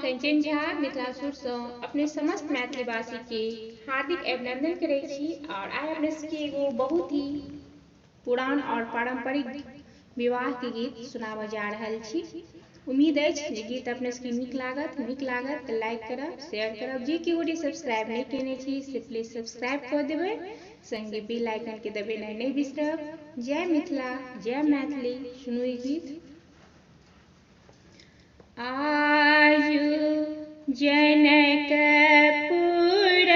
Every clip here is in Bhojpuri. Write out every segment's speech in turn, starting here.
कंचन झा मिथिलासुर सँ अपने समस्त मैथिलीवासी के हार्दिक अभिनंदन करै छी और आइ अपने सबके एगो बहुत ही पुरान और पारंपरिक विवाह के गीत सुनाबऽ जा रहल छी। उम्मीद अछि जे गीत अपने सबके नीक लागत तऽ लाइक करब, शेयर करब। जे केओ गोटे सब्सक्राइब नहीं केने छी से प्लीज सब्सक्राइब कऽ देबै, संगे बेल आइकन के दबेनाइ नहीं बिसरब। जय मिथिला, जय मैथिली। सुनू ई गीत। आयु जनकपुर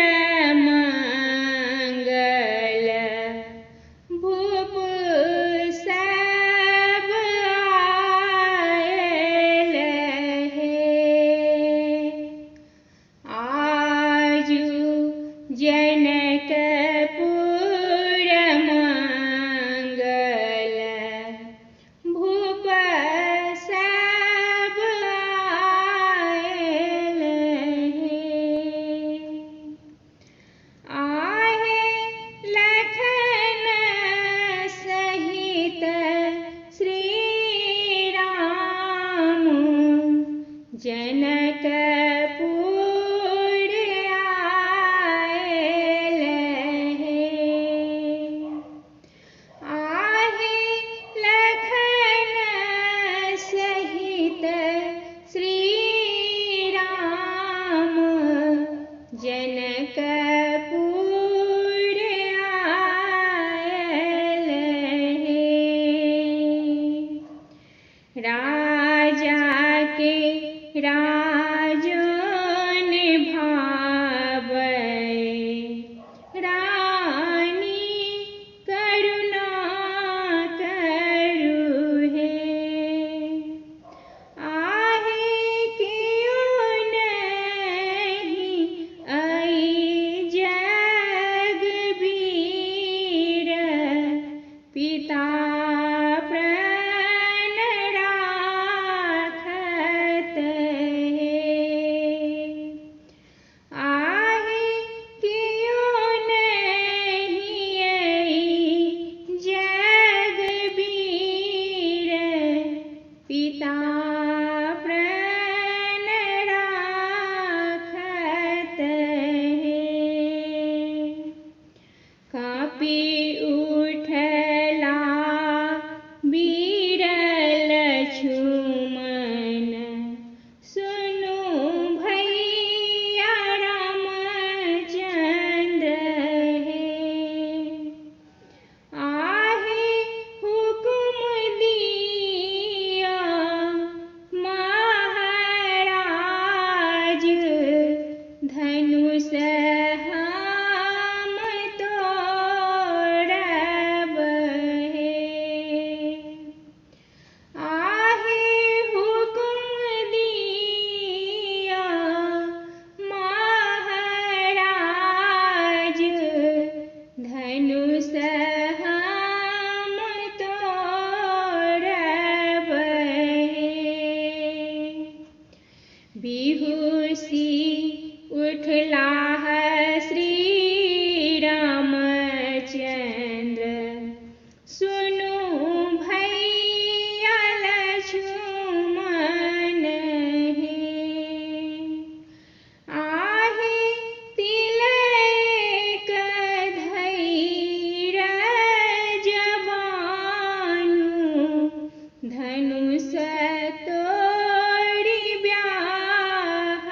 मंगल भूप सब आयल हे। आयु जनकपुर मंगल भूप सब आयल हे। आहे लखन सहित श्री राम जनकपुर आयल हे। आहे लखन सहित श्री राम जनकपुर आयल हे। राजा के राजन भावै रानी करुणा करू हे। आहे कियो नहीं अइ जगबीर पिता प्राण राखत हे। आहे कियो नहीं अइ जगबीर पिता प्राण राखत हे। काँपि उठला वीर लक्ष्मण सुनु भैया रामचंद्र हे। आहे हुकुम दिया महाराज धनुष हम तोड़ब हे। आहे हुकुम दिया महाराज धनुष हम तोड़ब हे। बिहुसी उठला श्री रामचंद्र सुनु भैया लक्ष्मण हे। आहे तिलक धैर्य जवानु धनुष तोड़ि ब्याहब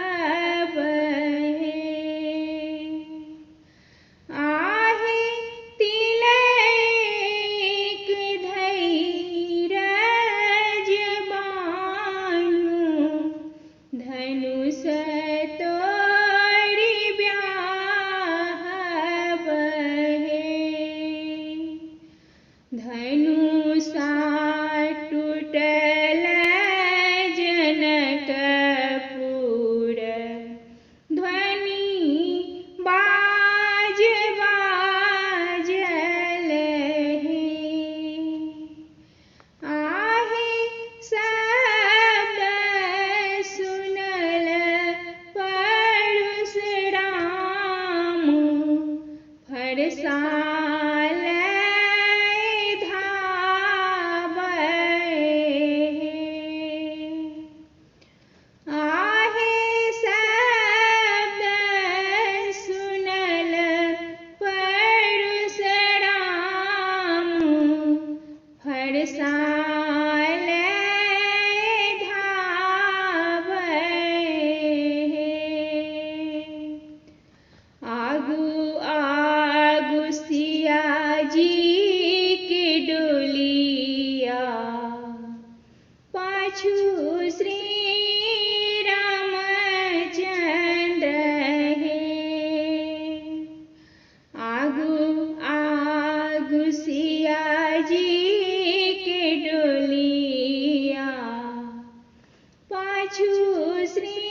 छु श्री